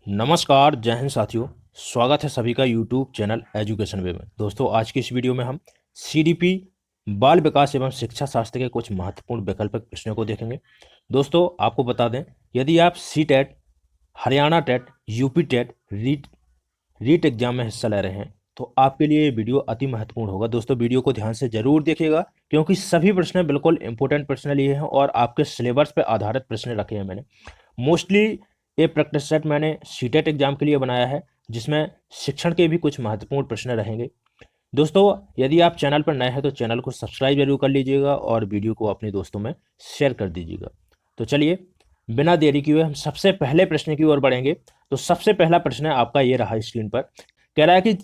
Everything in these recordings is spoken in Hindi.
नमस्कार, जय हिंद साथियों। स्वागत है सभी का यूट्यूब चैनल एजुकेशन वे में। दोस्तों, आज की इस वीडियो में हम सीडीपी बाल विकास एवं शिक्षा शास्त्र के कुछ महत्वपूर्ण वैकल्पिक प्रश्नों को देखेंगे। दोस्तों, आपको बता दें, यदि आप C TET, Haryana TET, UP TET, REET exam में हिस्सा ले रहे हैं तो आपके लिए ये वीडियो अति महत्वपूर्ण होगा। दोस्तों, वीडियो को ध्यान से जरूर देखिएगा क्योंकि सभी प्रश्न बिल्कुल इंपॉर्टेंट प्रश्न लिए हैं और आपके सिलेबस पर आधारित प्रश्न रखे हैं मैंने। मोस्टली ये प्रैक्टिस सेट मैंने सीटेट एग्जाम के लिए बनाया है जिसमें शिक्षण के भी कुछ महत्वपूर्ण प्रश्न रहेंगे। दोस्तों, यदि आप चैनल पर नए हैं तो चैनल को सब्सक्राइब जरूर कर लीजिएगा और वीडियो को अपने दोस्तों में शेयर कर दीजिएगा। तो चलिए, बिना देरी किए हम सबसे पहले प्रश्न की ओर बढ़ेंगे। तो सबसे पहला प्रश्न आपका ये रहा स्क्रीन पर। कह रहा है कि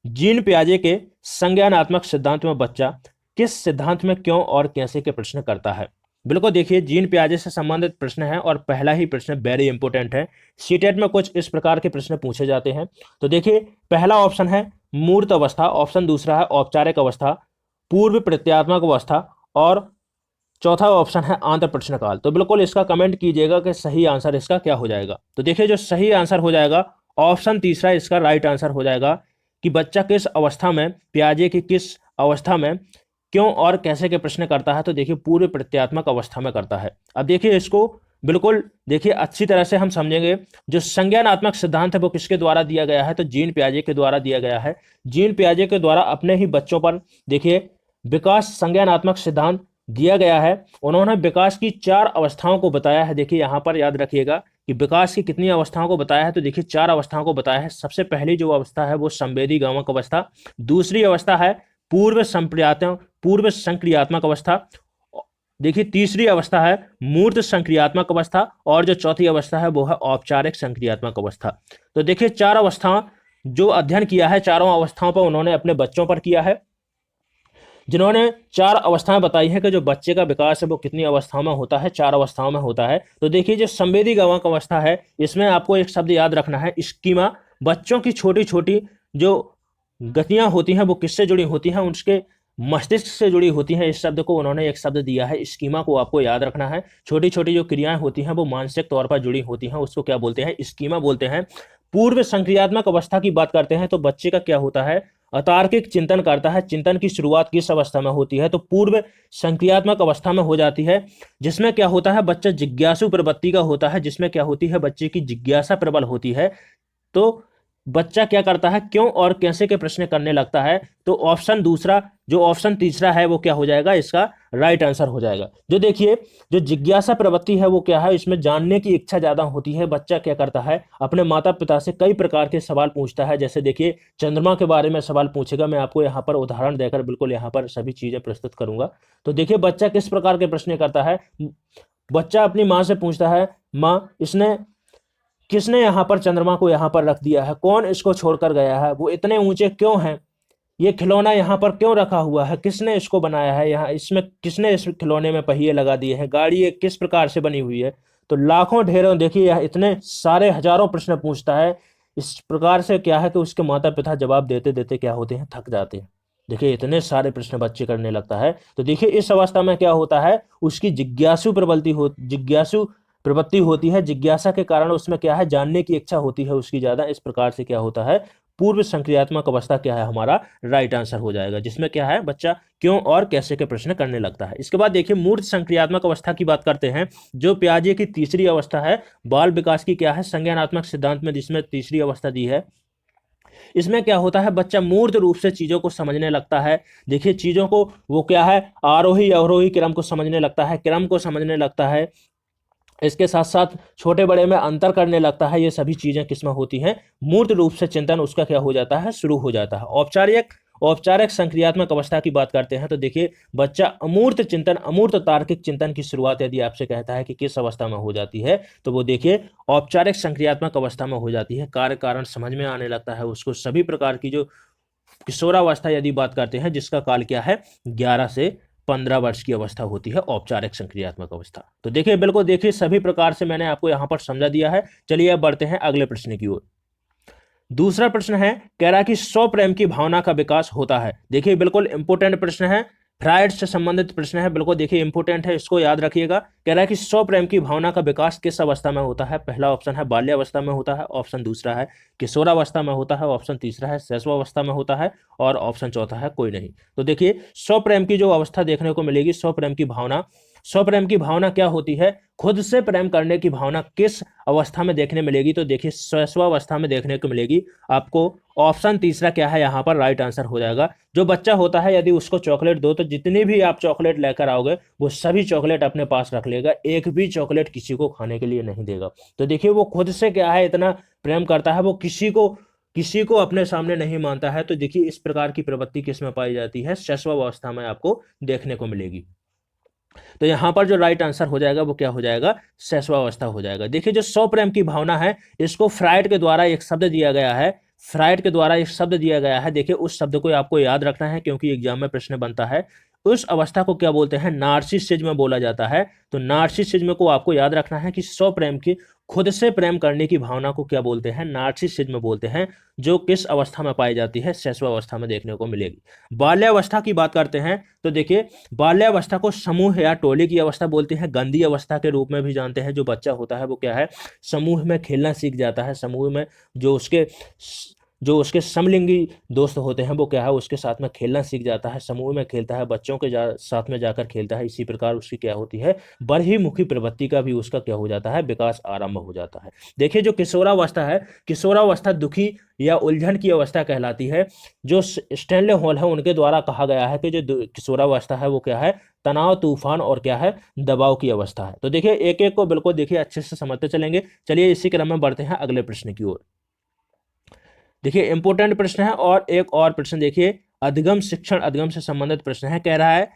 जीन पियाजे के संज्ञानात्मक सिद्धांत में बच्चा किस सिद्धांत में क्यों और कैसे के प्रश्न करता है। बिल्कुल देखिए, जीन पियाजे से संबंधित प्रश्न है और पहला ही प्रश्न वेरी इंपॉर्टेंट है। सीटेट में कुछ इस प्रकार के प्रश्न पूछे जाते हैं। तो देखिए, पहला ऑप्शन है मूर्त अवस्था, ऑप्शन दूसरा है औपचारिक अवस्था, पूर्व प्रत्यात्मक अवस्था और चौथा ऑप्शन है आंतर प्रश्न काल। तो बिल्कुल इसका कमेंट कीजिएगा कि सही आंसर इसका क्या हो जाएगा। तो देखिए, जो सही आंसर हो जाएगा ऑप्शन तीसरा इसका राइट आंसर हो जाएगा कि बच्चा किस अवस्था में, पियाजे की किस अवस्था में क्यों और कैसे के प्रश्न करता है। तो देखिए, पूर्व प्रत्यात्मक अवस्था में करता है। अब देखिए, इसको बिल्कुल देखिए अच्छी तरह से हम समझेंगे। जो संज्ञानात्मक सिद्धांत है वो किसके द्वारा दिया गया है, तो जीन पियाजे के द्वारा दिया गया है। जीन पियाजे के द्वारा अपने ही बच्चों पर देखिए विकास संज्ञानात्मक सिद्धांत दिया गया है। उन्होंने विकास की 4 अवस्थाओं को बताया है। देखिए, यहाँ पर याद रखिएगा कि विकास की कितनी अवस्थाओं को बताया है, तो देखिए 4 अवस्थाओं को बताया है। सबसे पहली जो अवस्था है वो संवेदी गामक अवस्था, दूसरी अवस्था है पूर्व संक्रियात्मक अवस्था, देखिए तीसरी अवस्था है मूर्त संक्रियात्मक अवस्था और जो चौथी अवस्था है वो है औपचारिक संक्रियात्मक अवस्था। तो देखिए, 4 अवस्था जो अध्ययन किया है, चारों अवस्थाओं पर उन्होंने अपने बच्चों पर किया है, जिन्होंने 4 अवस्थाएं बताई हैं कि जो बच्चे का विकास है वो कितनी अवस्थाओं में होता है, 4 अवस्थाओं में होता है। तो देखिए, जो संवेदी गामक अवस्था है इसमें आपको एक शब्द याद रखना है, स्कीमा। बच्चों की छोटी छोटी जो गतियां होती हैं वो किससे जुड़ी होती हैं, उनके मस्तिष्क से जुड़ी होती हैं। इस शब्द को उन्होंने एक शब्द दिया है, स्कीमा को आपको याद रखना है। छोटी छोटी जो क्रियाएं होती हैं वो मानसिक तौर पर जुड़ी होती हैं, उसको क्या बोलते हैं, स्कीमा बोलते हैं। पूर्व संक्रियात्मक अवस्था की बात करते हैं तो बच्चे का क्या होता है, अतार्किक चिंतन करता है। चिंतन की शुरुआत किस अवस्था में होती है, तो पूर्व संक्रियात्मक अवस्था में हो जाती है, जिसमें क्या होता है, बच्चा जिज्ञासु प्रवृत्ति का होता है, जिसमें क्या होती है, बच्चे की जिज्ञासा प्रबल होती है। तो बच्चा क्या करता है, क्यों और कैसे के प्रश्न करने लगता है। तो ऑप्शन दूसरा, जो ऑप्शन तीसरा है वो क्या हो जाएगा, इसका राइट आंसर हो जाएगा। जो देखिए, जो जिज्ञासा प्रवृत्ति है वो क्या है, इसमें जानने की इच्छा ज्यादा होती है। बच्चा क्या करता है, अपने माता पिता से कई प्रकार के सवाल पूछता है। जैसे देखिए, चंद्रमा के बारे में सवाल पूछेगा। मैं आपको यहाँ पर उदाहरण देकर बिल्कुल यहाँ पर सभी चीजें प्रस्तुत करूंगा। तो देखिए, बच्चा किस प्रकार के प्रश्न करता है। बच्चा अपनी माँ से पूछता है, माँ किसने यहाँ पर चंद्रमा को यहाँ पर रख दिया है, कौन इसको छोड़कर गया है, वो इतने ऊंचे क्यों हैं, ये खिलौना यहाँ पर क्यों रखा हुआ है, किसने इसको बनाया है, यहाँ इसमें किसने इस खिलौने में पहिए लगा दिए हैं, गाड़ी ये किस प्रकार से बनी हुई है। तो लाखों ढेरों देखिए, यह इतने सारे हजारों प्रश्न पूछता है। इस प्रकार से क्या है कि उसके माता पिता जवाब देते देते क्या होते हैं, थक जाते हैं। देखिए, इतने सारे प्रश्न बच्चे करने लगता है। तो देखिए, इस अवस्था में क्या होता है, उसकी जिज्ञासु प्रवृत्ति होती है। जिज्ञासा के कारण उसमें क्या है, जानने की इच्छा होती है उसकी ज्यादा। इस प्रकार से क्या होता है, पूर्व संक्रियात्मक अवस्था क्या है, हमारा राइट आंसर हो जाएगा, जिसमें क्या है, बच्चा क्यों और कैसे के प्रश्न करने लगता है। इसके बाद देखिए, मूर्त संक्रियात्मक अवस्था की बात करते हैं, जो पियाजे की तीसरी अवस्था है बाल विकास की, क्या है, संज्ञानात्मक सिद्धांत में जिसमें तीसरी अवस्था दी है। इसमें क्या होता है, बच्चा मूर्त रूप से चीजों को समझने लगता है। देखिए, चीजों को वो क्या है, आरोही अवरोही क्रम को समझने लगता है, क्रम को समझने लगता है। इसके साथ साथ छोटे बड़े में अंतर करने लगता है। ये सभी चीजें किसमें होती हैं, मूर्त रूप से चिंतन उसका क्या हो जाता है, शुरू हो जाता है। औपचारिक संक्रियात्मक अवस्था की बात करते हैं तो देखिए, बच्चा अमूर्त चिंतन, अमूर्त तार्किक चिंतन की शुरुआत यदि आपसे कहता है कि किस अवस्था में हो जाती है, तो वो देखिए औपचारिक संक्रियात्मक अवस्था में हो जाती है। कार्य कारण समझ में आने लगता है उसको। सभी प्रकार की जो किशोरावस्था यदि बात करते हैं, जिसका काल क्या है, 11 से 15 वर्ष की अवस्था होती है औपचारिक संक्रियात्मक अवस्था। तो देखिए, बिल्कुल देखिए, सभी प्रकार से मैंने आपको यहां पर समझा दिया है। चलिए अब बढ़ते हैं अगले प्रश्न की ओर। दूसरा प्रश्न है, कह रहा है कि स्व प्रेम की भावना का विकास होता है। देखिए, बिल्कुल इंपॉर्टेंट प्रश्न है। फ्रायड से संबंधित प्रश्न है, बिल्कुल देखिए इंपोर्टेंट है, इसको याद रखिएगा। कह रहा है कि स्व प्रेम की भावना का विकास किस अवस्था में होता है? पहला ऑप्शन है बाल्यावस्था में होता है, ऑप्शन दूसरा है किशोरावस्था में होता है, ऑप्शन तीसरा है शैशवावस्था में होता है, और ऑप्शन चौथा है कोई नहीं। तो देखिए स्व प्रेम की जो अवस्था देखने को मिलेगी, स्व प्रेम की भावना, स्व प्रेम की भावना क्या होती है? खुद से प्रेम करने की भावना किस अवस्था में देखने मिलेगी? तो देखिए शैशवावस्था में देखने को मिलेगी आपको। ऑप्शन तीसरा क्या है यहाँ पर राइट आंसर हो जाएगा। जो बच्चा होता है यदि उसको चॉकलेट दो तो जितनी भी आप चॉकलेट लेकर आओगे वो सभी चॉकलेट अपने पास रख लेगा, एक भी चॉकलेट किसी को खाने के लिए नहीं देगा। तो देखिए वो खुद से क्या है इतना प्रेम करता है, वो किसी को अपने सामने नहीं मानता है। तो देखिए इस प्रकार की प्रवृत्ति किस में पाई जाती है? शैशवावस्था में आपको देखने को मिलेगी। तो यहां पर जो राइट आंसर हो जाएगा वो क्या हो जाएगा? शैशवावस्था हो जाएगा। देखिए जो स्व प्रेम की भावना है इसको फ्रायड के द्वारा एक शब्द दिया गया है, फ्रायड के द्वारा एक शब्द दिया गया है। देखिए उस शब्द को आपको याद रखना है क्योंकि एग्जाम में प्रश्न बनता है। उस अवस्था को क्या बोलते हैं? नार्सिसिज्म बोला जाता है। तो नार्सिसिज्म को आपको याद रखना है कि स्व प्रेम की, खुद से प्रेम करने की भावना को क्या बोलते हैं? नार्सिसिज्म बोलते हैं। जो किस अवस्था में पाई जाती है? शैशवावस्था में देखने को मिलेगी। बाल्यावस्था की बात करते हैं तो देखिए बाल्यावस्था को समूह या टोली की अवस्था बोलते हैं, गंदी अवस्था के रूप में भी जानते हैं। जो बच्चा होता है वो क्या है? समूह में खेलना सीख जाता है, समूह में जो उसके समलिंगी दोस्त होते हैं वो क्या है? उसके साथ में खेलना सीख जाता है, समूह में खेलता है, बच्चों के साथ में जाकर खेलता है। इसी प्रकार उसकी क्या होती है? बहिर्मुखी प्रवृत्ति का भी उसका क्या हो जाता है? विकास आरंभ हो जाता है। देखिए जो किशोरावस्था है, किशोरावस्था दुखी या उलझन की अवस्था कहलाती है। जो स्टैनले हॉल है उनके द्वारा कहा गया है कि जो किशोरावस्था है वो क्या है? तनाव, तूफान और क्या है? दबाव की अवस्था है। तो देखिए एक एक को बिल्कुल देखिए अच्छे से समझते चलेंगे। चलिए इसी क्रम में बढ़ते हैं अगले प्रश्न की ओर। देखिए इंपोर्टेंट प्रश्न है और एक और प्रश्न देखिए अधिगम शिक्षण अधिगम से संबंधित प्रश्न है। कह रहा है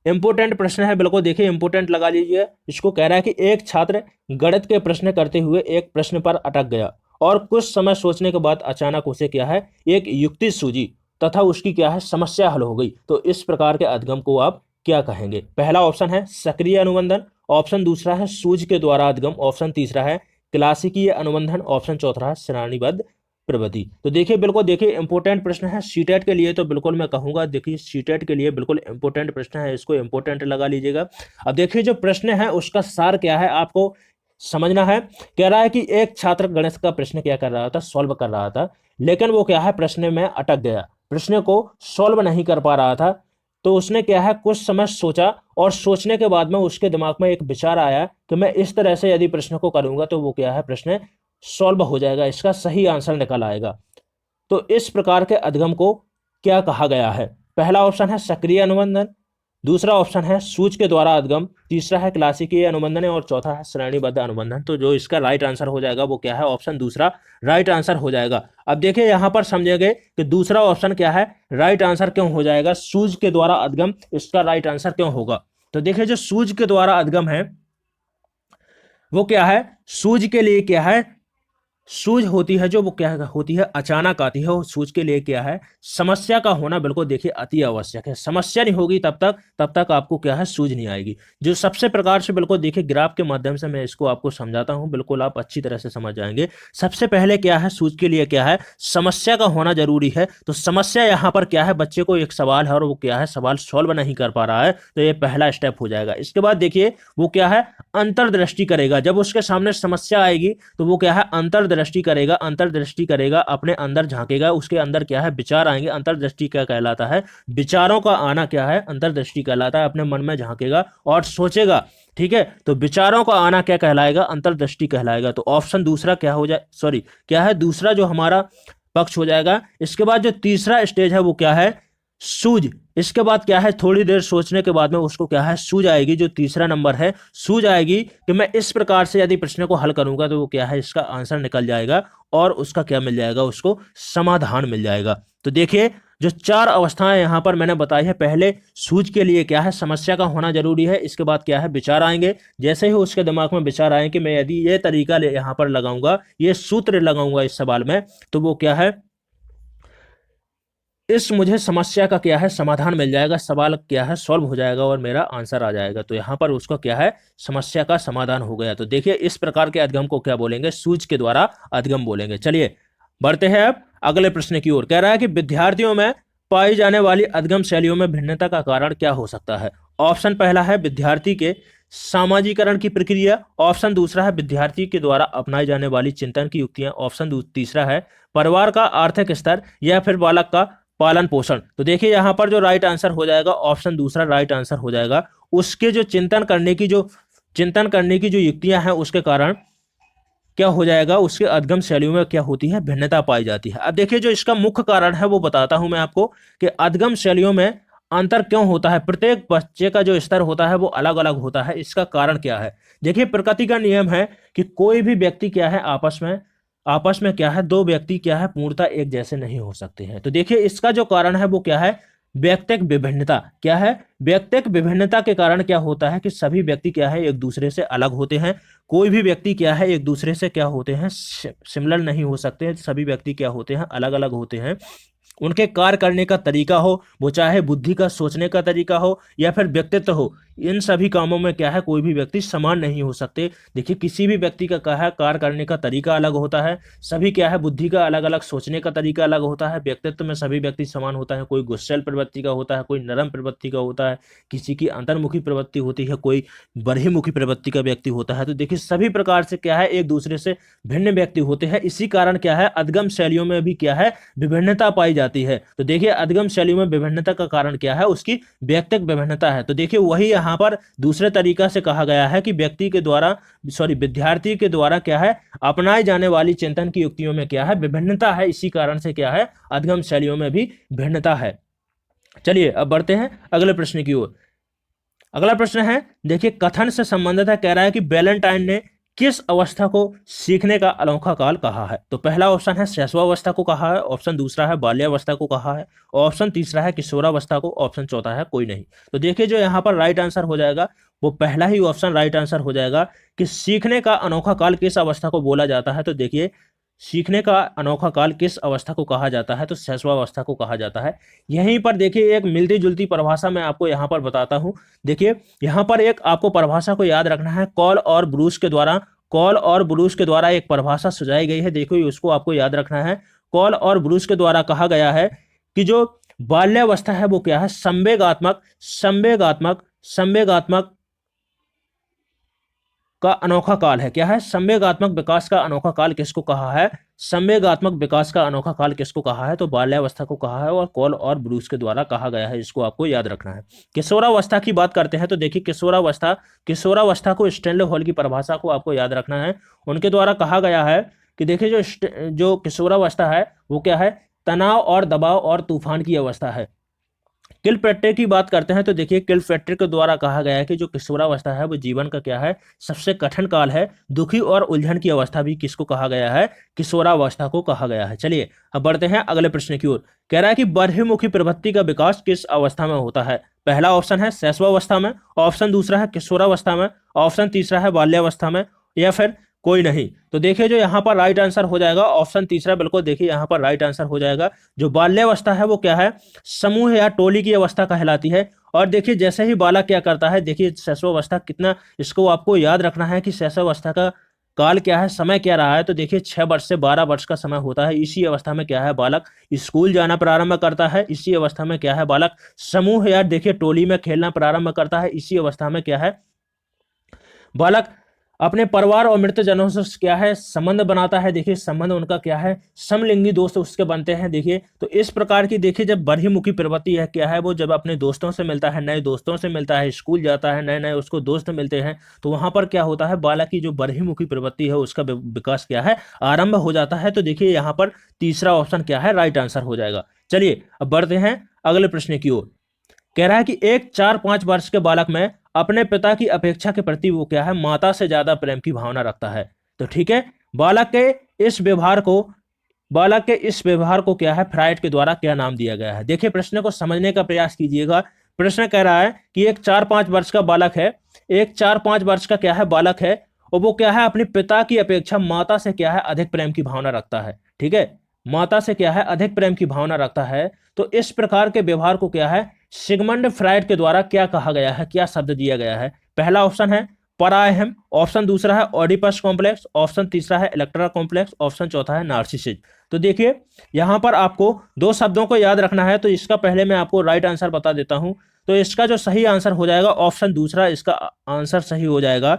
इंपोर्टेंट प्रश्न है, बिल्कुल देखिए इंपोर्टेंट लगा लीजिए इसको। कह रहा है कि एक छात्र गणित के प्रश्न करते हुए एक प्रश्न पर अटक गया और कुछ समय सोचने के बाद अचानक उसे क्या है? एक युक्ति सूझी तथा उसकी क्या है? समस्या हल हो गई। तो इस प्रकार के अधिगम को आप क्या कहेंगे? पहला ऑप्शन है सक्रिय अनुबंधन, ऑप्शन दूसरा है सूझ के द्वारा अधिगम, ऑप्शन तीसरा है क्लासिकीय अनुबंधन, ऑप्शन चौथा है श्रेणीबद्ध प्रवृत्ति। तो देखिए बिल्कुल देखिए इंपोर्टेंट प्रश्न है सीटेट के लिए, तो बिल्कुल मैं कहूंगा देखिए सीटेट के लिए बिल्कुल इंपोर्टेंट प्रश्न है, इसको इंपोर्टेंट लगा लीजिएगा। अब देखिए जो प्रश्न है उसका सार क्या है आपको समझना है। कह रहा है कि एक छात्र गणित का प्रश्न क्या कर रहा था? सॉल्व कर रहा था, लेकिन वो क्या है? प्रश्न में अटक गया, प्रश्न को सॉल्व नहीं कर पा रहा था। तो उसने क्या है? कुछ समय सोचा और सोचने के बाद में उसके दिमाग में एक विचार आया कि मैं इस तरह से यदि प्रश्न को करूंगा तो वो क्या है? प्रश्न सॉल्व हो जाएगा, इसका सही आंसर निकल आएगा। तो इस प्रकार के अधिगम को क्या कहा गया है? पहला ऑप्शन है सक्रिय अनुबंधन, दूसरा ऑप्शन है सूझ के द्वारा अधिगम, तीसरा है क्लासिकीय अनुबंधन और चौथा है श्रेणीबद्ध अनुबंधन। तो जो इसका राइट आंसर हो जाएगा वो क्या है? ऑप्शन दूसरा राइट आंसर हो जाएगा। अब देखिए यहां पर समझेंगे कि दूसरा ऑप्शन क्या है? राइट आंसर क्यों हो जाएगा? सूझ के द्वारा अधिगम इसका राइट आंसर क्यों होगा? तो देखिए जो सूझ के द्वारा अधिगम है वो क्या है? सूझ के लिए क्या है? सूझ होती है जो वो क्या होती है? अचानक आती है। और सूझ के लिए क्या है? समस्या का होना बिल्कुल देखिए अति आवश्यक है। समस्या नहीं होगी तब तक आपको क्या है? सूझ नहीं आएगी। जो सबसे प्रकार से बिल्कुल देखिए ग्राफ के माध्यम से मैं इसको आपको समझाता हूं, बिल्कुल आप अच्छी तरह से समझ जाएंगे। सबसे पहले क्या है? सूझ के लिए क्या है? समस्या का होना जरूरी है। तो समस्या यहाँ पर क्या है? बच्चे को एक सवाल है और वो क्या है? सवाल सॉल्व नहीं कर पा रहा है, तो ये पहला स्टेप हो जाएगा। इसके बाद देखिए वो क्या है? अंतर्दृष्टि करेगा। जब उसके सामने समस्या आएगी तो वो क्या है? अंतर्दृष्टि करेगा, अपने अंदर झांकेगा, उसके अंदर क्या है? विचार आएंगे। अंतर्दृष्टि क्या कहलाता है? विचारों का आना क्या है? अंतर्दृष्टि कहलाता है। अपने मन में झांकेगा और सोचेगा, ठीक है? तो विचारों का आना क्या कहलाएगा? अंतर्दृष्टि कहलाएगा। तो ऑप्शन दूसरा क्या हो जाए, सॉरी क्या है? दूसरा जो हमारा पक्ष हो जाएगा। इसके बाद जो तीसरा स्टेज है वो क्या है? सूझ। इसके बाद क्या है? थोड़ी देर सोचने के बाद में उसको क्या है? सूझ आएगी। जो तीसरा नंबर है सूझ आएगी कि मैं इस प्रकार से यदि प्रश्न को हल करूंगा तो वो क्या है? इसका आंसर निकल जाएगा और उसका क्या मिल जाएगा? उसको समाधान मिल जाएगा। तो देखिए जो चार अवस्थाएं यहां पर मैंने बताई है, पहले सूझ के लिए क्या है? समस्या का होना जरूरी है। इसके बाद क्या है? विचार आएंगे। जैसे ही उसके दिमाग में विचार आए कि मैं यदि ये तरीका यहां पर लगाऊंगा, ये सूत्र लगाऊंगा इस सवाल में, तो वो क्या है? इस मुझे समस्या का क्या है? समाधान मिल जाएगा, सवाल क्या है? सॉल्व हो जाएगा और मेरा आंसर आ जाएगा। तो यहाँ पर उसका क्या है? समस्या का समाधान हो गया। तो देखिए इस प्रकार के अधिगम को क्या बोलेंगे? सूझ के द्वारा अधिगम बोलेंगे। चलिए बढ़ते हैं अब अगले प्रश्न की ओर। कह रहा है कि विद्यार्थियों में पाई जाने वाली अधगम शैलियों में भिन्नता का कारण क्या हो सकता है? ऑप्शन पहला है विद्यार्थी के सामाजिकरण की प्रक्रिया, ऑप्शन दूसरा है विद्यार्थी के द्वारा अपनाई जाने वाली चिंतन की युक्तियां, ऑप्शन तीसरा है परिवार का आर्थिक स्तर, या फिर बालक का पालन पोषण। तो देखिए यहाँ पर जो राइट आंसर हो जाएगा ऑप्शन दूसरा राइट आंसर हो जाएगा। उसके जो चिंतन करने की जो युक्तियां हैं उसके कारण क्या हो जाएगा, उसके अधगम शैलियों में क्या होती है, भिन्नता पाई जाती है। अब देखिए जो इसका मुख्य कारण है वो बताता हूं मैं आपको कि अधगम शैलियों में अंतर क्यों होता है। प्रत्येक बच्चे का जो स्तर होता है वो अलग अलग होता है। इसका कारण क्या है? देखिए प्रकृति का नियम है कि कोई भी व्यक्ति क्या है आपस में क्या है, दो व्यक्ति क्या है पूर्णतः एक जैसे नहीं हो सकते हैं। तो देखिए इसका जो कारण है वो क्या है, व्यक्तिक विभिन्नता। क्या है? व्यक्तिक विभिन्नता के कारण क्या होता है कि सभी व्यक्ति क्या है एक दूसरे से अलग होते हैं। कोई भी व्यक्ति क्या है एक दूसरे से क्या होते हैं, सिमिलर नहीं हो सकते। सभी व्यक्ति क्या होते हैं, अलग अलग होते हैं। उनके कार्य करने का तरीका हो, वो चाहे बुद्धि का सोचने का तरीका हो या फिर व्यक्तित्व हो, इन सभी कामों में क्या है कोई भी व्यक्ति समान नहीं हो सकते। देखिए किसी भी व्यक्ति का क्या है कार्य करने का तरीका अलग होता है। सभी क्या है बुद्धि का अलग अलग, सोचने का तरीका अलग होता है। व्यक्तित्व में सभी व्यक्ति समान होता है। कोई गुस्सैल प्रवृत्ति का होता है, कोई नरम प्रवृत्ति का होता है, किसी की अंतर्मुखी प्रवृत्ति होती है, कोई बहिर्मुखी प्रवृत्ति का व्यक्ति होता है। तो देखिए सभी प्रकार से क्या है एक दूसरे से भिन्न व्यक्ति होते हैं। इसी कारण क्या है अधगम शैलियों में भी क्या है विभिन्नता पाई जाती है। तो देखिए अधगम शैलियों में विभिन्नता का कारण क्या है, उसकी व्यक्तिक विभिन्नता है। तो देखिए वही यहाँ पर दूसरे तरीका से कहा गया है कि विद्यार्थी के द्वारा क्या है अपनाई जाने वाली चिंतन की युक्तियों में क्या है विभिन्नता है। इसी कारण से क्या है अधगम शैलियों में भी भिन्नता है। चलिए अब बढ़ते हैं अगले प्रश्न की ओर। अगला प्रश्न है देखिए कथन से संबंधित है। कह रहा है कि वैलेंटाइन ने किस अवस्था को सीखने का अनोखा काल कहा है? तो पहला ऑप्शन है शैशवावस्था को कहा है, ऑप्शन दूसरा है बाल्यावस्था को कहा है, ऑप्शन तीसरा है किशोरावस्था को, ऑप्शन चौथा है कोई नहीं। तो देखिए जो यहाँ पर राइट आंसर हो जाएगा वो पहला ही ऑप्शन राइट आंसर हो जाएगा कि सीखने का अनोखा काल किस अवस्था को बोला जाता है। तो देखिए सीखने का अनोखा काल किस अवस्था को कहा जाता है, तो शैशवावस्था को कहा जाता है। यहीं पर देखिए एक मिलती जुलती परिभाषा मैं आपको यहाँ पर बताता हूँ। देखिए यहाँ पर एक आपको परिभाषा को याद रखना है। कॉल और ब्रूस के द्वारा एक परिभाषा सुझाई गई है। देखो उसको आपको याद रखना है। कॉल और ब्रूस के द्वारा कहा गया है कि जो बाल्यावस्था है वो क्या है संवेगात्मक का अनोखा काल है। क्या है? संवेगात्मक विकास का अनोखा काल किसको कहा है? संवेगात्मक विकास का अनोखा काल किसको कहा है? तो बाल्यावस्था को कहा है और कॉल और ब्रूस के द्वारा कहा गया है। इसको आपको याद रखना है। किशोरावस्था की बात करते हैं तो देखिए किशोरावस्था को स्टैनले हॉल की परिभाषा को आपको याद रखना है। उनके द्वारा कहा गया है कि देखिए जो किशोरावस्था है वो क्या है, तनाव और दबाव और तूफान की अवस्था है। किलपेट्रिक की बात करते हैं तो देखिए किलपेट्रिक के द्वारा कहा गया है कि जो किशोरावस्था है वो जीवन का क्या है, सबसे कठिन काल है। दुखी और उलझन की अवस्था भी किसको कहा गया है? किशोरावस्था को कहा गया है। चलिए अब बढ़ते हैं अगले प्रश्न की ओर। कह रहा है कि बहिर्मुखी प्रवृत्ति का विकास किस अवस्था में होता है? पहला ऑप्शन है शैशवावस्था में, ऑप्शन दूसरा है किशोरावस्था में, ऑप्शन तीसरा है बाल्यावस्था में, या फिर कोई नहीं। तो देखिए जो यहाँ पर राइट आंसर हो जाएगा ऑप्शन तीसरा। बिल्कुल देखिए यहाँ पर राइट आंसर हो जाएगा। जो बाल्यावस्था है वो क्या है, समूह या टोली की अवस्था कहलाती है। और देखिए जैसे ही बालक क्या करता है, देखिए शैशवावस्था कितना, इसको आपको याद रखना है कि शैशवावस्था का काल क्या है, समय क्या रहा है। तो देखिए 6 वर्ष से 12 वर्ष का समय होता है। इसी अवस्था में क्या है बालक स्कूल जाना प्रारंभ करता है। इसी अवस्था में क्या है बालक समूह या देखिए टोली में खेलना प्रारंभ करता है। इसी अवस्था में क्या है बालक अपने परिवार और मृतजनों से क्या है संबंध बनाता है। देखिए संबंध उनका क्या है, समलिंगी दोस्त उसके बनते हैं। देखिए तो इस प्रकार की देखिए जब बहिर्मुखी प्रवृत्ति है क्या है, वो जब अपने दोस्तों से मिलता है, नए दोस्तों से मिलता है, स्कूल जाता है, नए नए उसको दोस्त मिलते हैं, तो वहां पर क्या होता है बालक की जो बहिर्मुखी प्रवृत्ति है उसका विकास क्या है आरंभ हो जाता है। तो देखिए यहाँ पर तीसरा ऑप्शन क्या है राइट आंसर हो जाएगा। चलिए अब बढ़ते हैं अगले प्रश्न की ओर। कह रहा है कि एक 4-5 वर्ष के बालक में अपने पिता की अपेक्षा के प्रति वो क्या है माता से ज्यादा प्रेम की भावना रखता है। तो ठीक है, बालक के इस व्यवहार को क्या है फ्राइड के द्वारा क्या नाम दिया गया है? देखिए प्रश्न को समझने का प्रयास कीजिएगा। प्रश्न कह रहा है कि एक 4-5 वर्ष का बालक है, एक 4-5 वर्ष का क्या है बालक है, और वो क्या है अपने पिता की अपेक्षा माता से क्या है अधिक प्रेम की भावना रखता है। ठीक है, माता से क्या है अधिक प्रेम की भावना रखता है। तो इस प्रकार के व्यवहार को क्या है सिगमंड फ्राइड के द्वारा क्या कहा गया है, क्या शब्द दिया गया है? पहला ऑप्शन है परायहम, ऑप्शन दूसरा है ओडिपस कॉम्प्लेक्स, ऑप्शन तीसरा है इलेक्ट्रा कॉम्प्लेक्स, ऑप्शन चौथा है नार्सिसिस। तो देखिए यहाँ पर आपको दो शब्दों को याद रखना है, तो इसका पहले मैं आपको राइट आंसर बता देता हूं। तो इसका जो सही आंसर हो जाएगा ऑप्शन दूसरा, इसका आंसर सही हो जाएगा।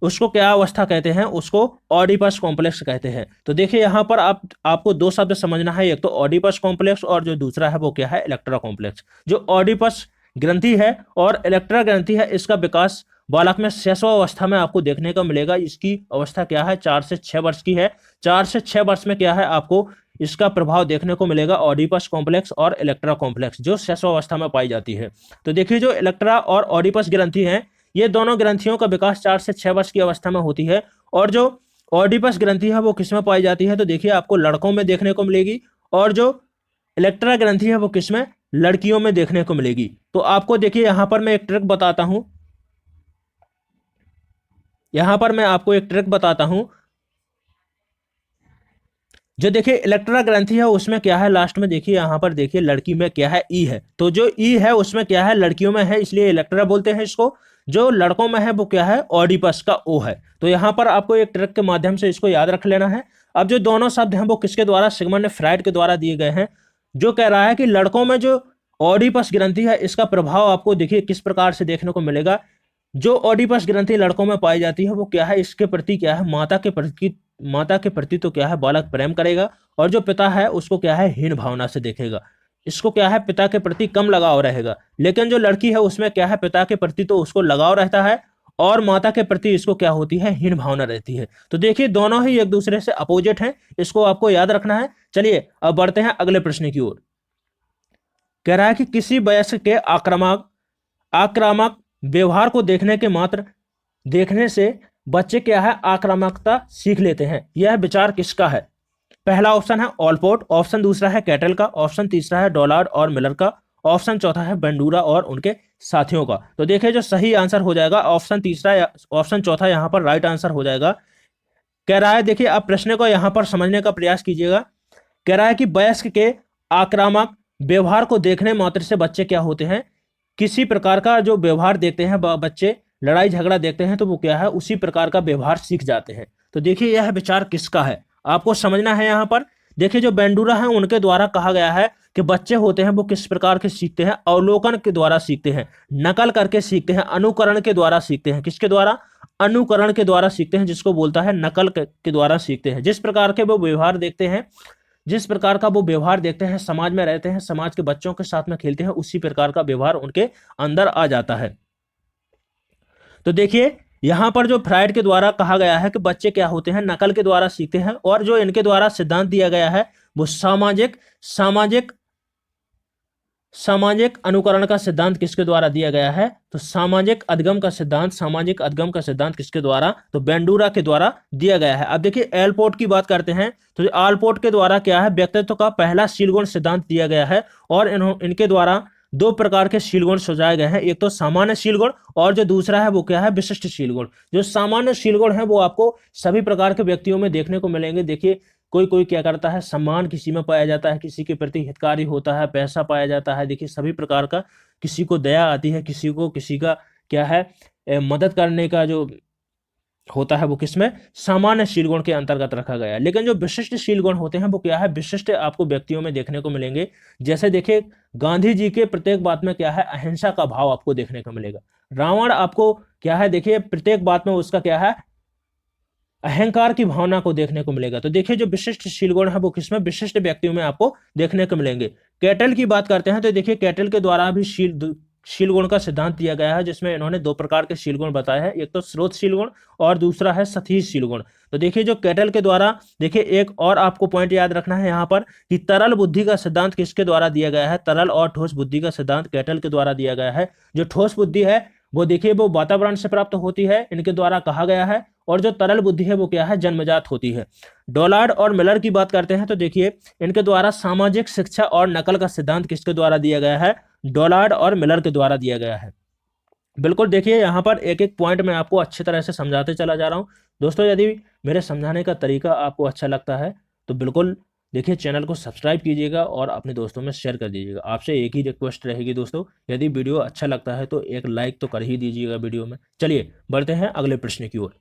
उसको क्या अवस्था कहते हैं, उसको ऑडिपस कॉम्प्लेक्स कहते हैं। तो देखिए यहाँ पर आपको दो शब्द समझना है, एक तो ऑडिपस कॉम्प्लेक्स और जो दूसरा है वो क्या है, इलेक्ट्रा कॉम्प्लेक्स। जो ऑडिपस ग्रंथि है और इलेक्ट्रा ग्रंथि है, इसका विकास बालक में शैशव अवस्था में आपको देखने को मिलेगा। इसकी अवस्था क्या है, 4 से 6 वर्ष की है। 4 से 6 वर्ष में क्या है, आपको इसका प्रभाव देखने को मिलेगा, ऑडिपस कॉम्प्लेक्स और इलेक्ट्रा कॉम्प्लेक्स जो शैशव अवस्था में पाई जाती है। तो देखिए जो इलेक्ट्रा और ऑडिपस ग्रंथि है, ये दोनों ग्रंथियों का विकास 4 से 6 वर्ष की अवस्था में होती है। और जो ऑडिपस ग्रंथि है वो किसमें पाई जाती है, तो देखिए आपको लड़कों में देखने को मिलेगी, और जो इलेक्ट्रा ग्रंथि है वो किसमें, लड़कियों में देखने को मिलेगी। तो आपको देखिए यहां पर मैं एक ट्रिक बताता हूं, यहां पर मैं आपको एक ट्रिक बताता हूं। जो देखिए इलेक्ट्रा ग्रंथि है उसमें क्या है, लास्ट में देखिए यहां पर देखिए लड़की में क्या है, ई है। तो जो ई है उसमें क्या है, लड़कियों में है, इसलिए इलेक्ट्रा बोलते हैं इसको। जो लड़कों में है वो क्या है, ऑडिपस का ओ है। तो यहां पर आपको एक ट्रिक के माध्यम से इसको याद रख लेना है। अब जो दोनों शब्द हैं वो किसके द्वारा, सिगमंड फ्राइड के द्वारा दिए गए हैं। जो कह रहा है कि लड़कों में जो ऑडिपस ग्रंथि है, इसका प्रभाव आपको देखिए किस प्रकार से देखने को मिलेगा। जो ऑडिपस ग्रंथि लड़कों में पाई जाती है वो क्या है, इसके प्रति क्या है, माता के प्रति तो क्या है, बालक प्रेम करेगा, और जो पिता है उसको क्या है, हीन भावना से देखेगा। इसको क्या है, पिता के प्रति कम लगाव रहेगा। लेकिन जो लड़की है उसमें क्या है, पिता के प्रति तो उसको लगाव रहता है, और माता के प्रति इसको क्या होती है, हीन भावना रहती है। तो देखिए दोनों ही एक दूसरे से अपोजिट हैं, इसको आपको याद रखना है। चलिए अब बढ़ते हैं अगले प्रश्न की ओर। कह रहा है कि किसी वयस्क के आक्रामक व्यवहार को देखने से बच्चे क्या है, आक्रामकता सीख लेते हैं। यह विचार किसका है। पहला ऑप्शन है ऑलपोर्ट, ऑप्शन दूसरा है कैटल का, ऑप्शन तीसरा है डॉलार्ड और मिलर का, ऑप्शन चौथा है बेंडूरा और उनके साथियों का। तो देखिए जो सही आंसर हो जाएगा ऑप्शन तीसरा या ऑप्शन चौथा, यहां पर राइट आंसर हो जाएगा। कह रहा है देखिए आप प्रश्न को यहां पर समझने का प्रयास कीजिएगा। कह रहा है कि वयस्क के आक्रामक व्यवहार को देखने मात्र से बच्चे क्या होते हैं, किसी प्रकार का जो व्यवहार देखते हैं बच्चे, लड़ाई झगड़ा देखते हैं तो वो क्या है, उसी प्रकार का व्यवहार सीख जाते हैं। तो देखिए यह विचार किसका है, आपको समझना है। यहां पर देखिए जो बेंडूरा है उनके द्वारा कहा गया है कि बच्चे होते हैं वो किस प्रकार के सीखते हैं, अवलोकन के द्वारा सीखते हैं, नकल करके सीखते हैं, अनुकरण के द्वारा सीखते हैं। किसके द्वारा, अनुकरण के द्वारा सीखते हैं, जिसको बोलता है नकल के द्वारा सीखते हैं। जिस प्रकार के वो व्यवहार देखते हैं, जिस प्रकार का वो व्यवहार देखते हैं, समाज में रहते हैं, समाज के बच्चों के साथ में खेलते हैं, उसी प्रकार का व्यवहार उनके अंदर आ जाता है। तो देखिए यहां पर जो फ्राइड के द्वारा कहा गया है कि बच्चे क्या होते हैं, नकल के द्वारा सीखते हैं, और जो इनके द्वारा सिद्धांत दिया गया है वो सामाजिक सामाजिक अनुकरण का सिद्धांत किसके द्वारा दिया गया है, तो सामाजिक अधगम का सिद्धांत किसके द्वारा, तो बेंडूरा के द्वारा दिया गया है। अब देखिए एलपोर्ट की बात करते हैं, तो आलपोर्ट के द्वारा क्या है, व्यक्तित्व का पहला शीलगुण सिद्धांत दिया गया है, और इनके द्वारा दो प्रकार के शीलगुण सुझाए गए हैं, एक तो सामान्य शीलगुण और जो दूसरा है वो क्या है, विशिष्ट शीलगुण। जो सामान्य शीलगुण है वो आपको सभी प्रकार के व्यक्तियों में देखने को मिलेंगे। देखिए कोई कोई क्या करता है, सम्मान किसी में पाया जाता है, किसी के प्रति हितकारी होता है, पैसा पाया जाता है। देखिए सभी प्रकार का, किसी को दया आती है, किसी का क्या है, मदद करने का जो होता है वो किसमें, सामान्य शीलगुण के अंतर्गत रखा गया है। लेकिन जो विशिष्ट शीलगुण होते हैं वो क्या है, विशिष्ट आपको व्यक्तियों में देखने को मिलेंगे। जैसे देखिए गांधी जी के प्रत्येक बात में क्या है, अहिंसा का भाव आपको देखने को मिलेगा। रावण आपको क्या है, देखिए प्रत्येक बात में उसका क्या है, अहंकार की भावना को देखने को मिलेगा। तो देखिए जो विशिष्ट शीलगुण है वो किसमें, विशिष्ट व्यक्तियों में आपको देखने को मिलेंगे। कैटल की बात करते हैं तो देखिए कैटल के द्वारा भी शीलगुण का सिद्धांत दिया गया है, जिसमें इन्होंने दो प्रकार के शीलगुण बताए हैं, एक तो स्रोत शीलगुण और दूसरा है सतही शीलगुण। तो देखिए जो कैटल के द्वारा, देखिए एक और आपको पॉइंट याद रखना है यहाँ पर कि तरल बुद्धि का सिद्धांत किसके द्वारा दिया गया है, तरल और ठोस बुद्धि का सिद्धांत कैटल के द्वारा दिया गया है। जो ठोस बुद्धि है वो देखिए वो वातावरण से प्राप्त होती है, इनके द्वारा कहा गया है, और जो तरल बुद्धि है वो क्या है, जन्मजात होती है। डॉलार्ड और मिलर की बात करते हैं तो देखिए इनके द्वारा सामाजिक शिक्षा और नकल का सिद्धांत किसके द्वारा दिया गया है, डॉलार्ड और मिलर के द्वारा दिया गया है। बिल्कुल देखिए यहाँ पर एक एक पॉइंट मैं आपको अच्छी तरह से समझाते चला जा रहा हूँ। दोस्तों यदि मेरे समझाने का तरीका आपको अच्छा लगता है तो बिल्कुल देखिए चैनल को सब्सक्राइब कीजिएगा और अपने दोस्तों में शेयर कर दीजिएगा। आपसे एक ही रिक्वेस्ट रहेगी दोस्तों, यदि वीडियो अच्छा लगता है तो एक लाइक तो कर ही दीजिएगा वीडियो में। चलिए बढ़ते हैं अगले प्रश्न की ओर।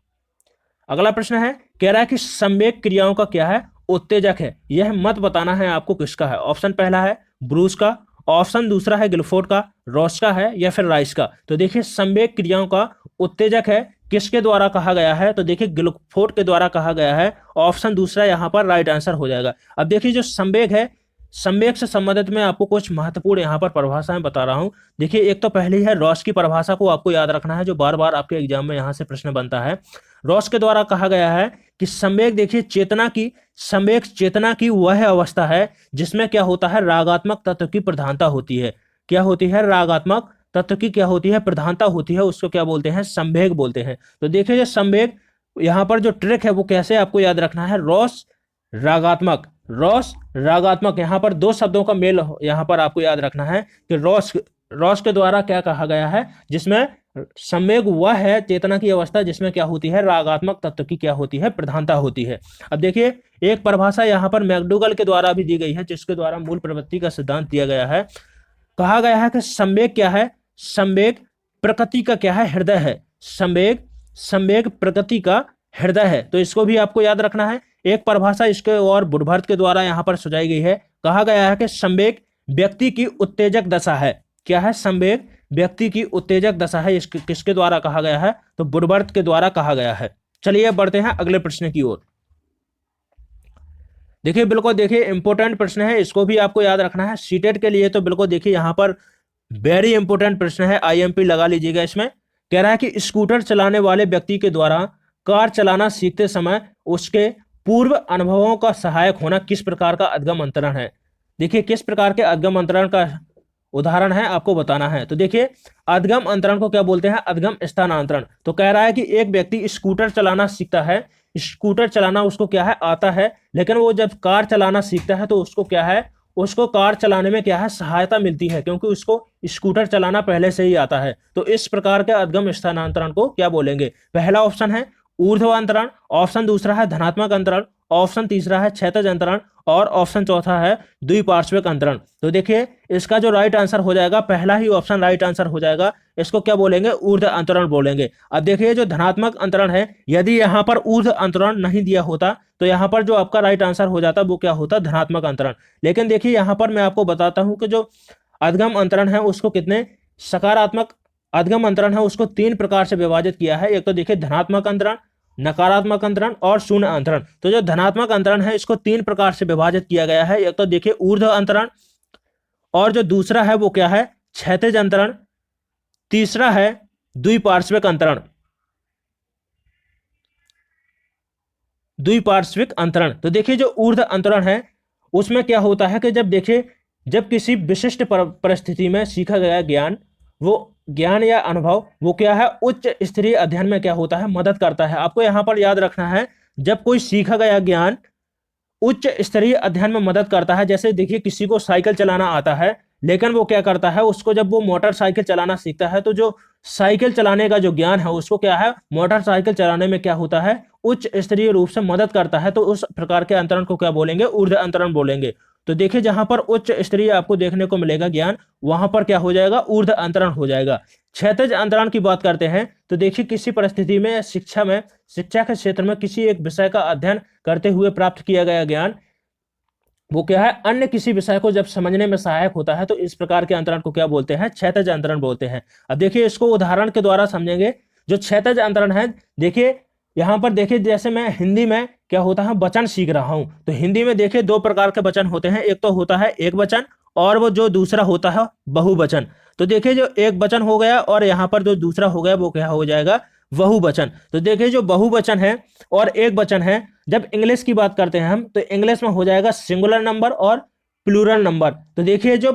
अगला प्रश्न है, कह रहा है कि संवेग क्रियाओं का क्या है, उत्तेजक है। यह मत बताना है आपको किसका है। ऑप्शन पहला है ब्रूस का, ऑप्शन दूसरा है गिलफोर्ड का, रॉस का है, या फिर राइस का। तो देखिए संवेग क्रियाओं का उत्तेजक है किसके द्वारा कहा गया है, तो देखिए गिलफोर्ड के द्वारा कहा गया है। ऑप्शन दूसरा यहाँ पर राइट आंसर हो जाएगा। अब देखिए जो संवेग है, संवेग से संबंधित मैं आपको कुछ महत्वपूर्ण यहाँ पर परिभाषाएं बता रहा हूं। देखिए एक तो पहली है रॉस की परिभाषा को आपको याद रखना है, जो बार बार आपके एग्जाम में यहाँ से प्रश्न बनता है। रॉस के द्वारा कहा गया है कि संवेग, देखिए संवेग चेतना की वह अवस्था है जिसमें क्या होता है, रागात्मक तत्व की प्रधानता होती है। क्या होती है, रागात्मक तत्व की क्या होती है, प्रधानता होती है। उसको क्या बोलते हैं, संवेग बोलते हैं। तो देखिए जो संवेग, यहाँ पर जो ट्रिक है वो कैसे आपको याद रखना है, रॉस रागात्मक, यहाँ पर दो शब्दों का मेल यहाँ पर आपको याद रखना है कि रॉस के द्वारा क्या कहा गया है, जिसमें संवेग वह है चेतना की अवस्था जिसमें क्या होती है, रागात्मक तत्व की क्या होती है, प्रधानता होती है। अब देखिए एक परिभाषा यहाँ पर मैकडूगल के द्वारा भी दी गई है, जिसके द्वारा मूल प्रवृत्ति का सिद्धांत दिया गया है। कहा गया है कि संवेग क्या है, संवेग प्रकृति का क्या है, हृदय है। संवेग प्रकृति का हृदय है। तो इसको भी आपको याद रखना है। एक परिभाषा इसके और वुडवर्थ के द्वारा यहाँ पर सुझाई गई है। कहा गया है कि संवेग व्यक्ति की उत्तेजक दशा है। क्या है, संवेग व्यक्ति की उत्तेजक दशा है। किसके द्वारा कहा गया है, तो वुडवर्थ के द्वारा कहा गया है। चलिए बढ़ते हैं अगले प्रश्न की ओर। देखिए बिल्कुल, देखिए इंपॉर्टेंट प्रश्न है, इसको भी आपको याद रखना है सीटेट के लिए। तो बिल्कुल देखिए यहाँ पर वेरी इंपॉर्टेंट प्रश्न है, आईएमपी लगा लीजिएगा इसमें। कह रहा है कि स्कूटर चलाने वाले व्यक्ति के द्वारा कार चलाना सीखते समय उसके पूर्व अनुभवों का सहायक होना किस प्रकार का अधगम अंतरण है। देखिए किस प्रकार के अधगम अंतरण का उदाहरण है आपको बताना है। तो देखिए अधगम अंतरण को क्या बोलते हैं, अधगम स्थानांतरण। तो कह रहा है कि एक व्यक्ति स्कूटर चलाना सीखता है, स्कूटर चलाना उसको क्या है, आता है, लेकिन वो जब कार चलाना सीखता है तो उसको क्या है, उसको कार चलाने में क्या है, सहायता मिलती है, क्योंकि उसको स्कूटर चलाना पहले से ही आता है। तो इस प्रकार के अधगम स्थानांतरण को क्या बोलेंगे। पहला ऑप्शन है ऊर्ध्व अंतरण, ऑप्शन दूसरा है धनात्मक अंतरण, ऑप्शन तीसरा है क्षैतिज अंतरण, और ऑप्शन चौथा है द्विपार्श्विक अंतरण। तो देखिए इसका जो राइट आंसर हो जाएगा, पहला ही ऑप्शन राइट आंसर हो जाएगा। इसको क्या बोलेंगे, ऊर्ध्व अंतरण बोलेंगे। अब देखिए जो धनात्मक अंतरण है, यदि यहाँ पर ऊर्ध्व अंतरण नहीं दिया होता तो यहाँ पर जो आपका राइट आंसर हो जाता वो क्या होता, धनात्मक अंतरण। लेकिन देखिए यहाँ पर मैं आपको बताता हूं कि जो अधगम अंतरण है उसको कितने सकारात्मक अधगम अंतरण है उसको 3 प्रकार से विभाजित किया है। एक तो देखिए धनात्मक अंतरण, नकारात्मक अंतरण और शून्य अंतरण। तो जो धनात्मक अंतरण है इसको 3 प्रकार से विभाजित किया गया है। एक तो देखिए ऊर्ध्व अंतरण, और जो दूसरा है वो क्या है, क्षैतिज अंतरण, तीसरा है द्विपार्श्विक अंतरण। द्विपार्श्विक अंतरण। तो देखिए जो ऊर्ध्व अंतरण है उसमें क्या होता है कि जब किसी विशिष्ट परिस्थिति में सीखा गया ज्ञान, वो ज्ञान या अनुभव वो क्या है, उच्च स्तरीय अध्ययन में क्या होता है, मदद करता है। आपको यहां पर याद रखना है, जब कोई सीखा गया ज्ञान उच्च स्तरीय अध्ययन में मदद करता है। जैसे देखिए किसी को साइकिल चलाना आता है, लेकिन वो क्या करता है, उसको जब वो मोटरसाइकिल चलाना सीखता है तो जो साइकिल चलाने का जो ज्ञान है उसको क्या है, मोटरसाइकिल चलाने में क्या होता है, उच्च स्तरीय रूप से मदद करता है। तो उस प्रकार के अंतरण को क्या बोलेंगे, ऊर्ध्व अंतरण बोलेंगे। तो देखिए जहां पर उच्च स्तरीय आपको देखने को मिलेगा ज्ञान, वहां पर क्या हो जाएगा, ऊर्ध्व अंतरण हो जाएगा। क्षैतिज अंतरण की बात करते हैं तो देखिए किसी परिस्थिति में शिक्षा के क्षेत्र में किसी एक विषय का अध्ययन करते हुए प्राप्त किया गया ज्ञान वो क्या है, अन्य किसी विषय को जब समझने में सहायक होता है। तो इस प्रकार के अंतरण को क्या बोलते हैं, क्षैतिज अंतरण बोलते हैं। अब देखिए इसको उदाहरण के द्वारा समझेंगे। जो क्षैतिज अंतरण है, देखिए यहां पर देखिए जैसे मैं हिंदी में क्या होता है, वचन सीख रहा हूं, तो हिंदी में देखिए 2 प्रकार के वचन होते हैं। एक तो होता है एक वचन, और वो जो दूसरा होता है बहुवचन। तो देखिए जो एक वचन हो गया और यहाँ पर जो दूसरा हो गया वो क्या हो जाएगा, बहुवचन। तो देखिए जो बहुवचन है और एक वचन है, जब इंग्लिश की बात करते हैं हम तो इंग्लिश में हो जाएगा सिंगुलर नंबर और प्लूरल नंबर। तो देखिए जो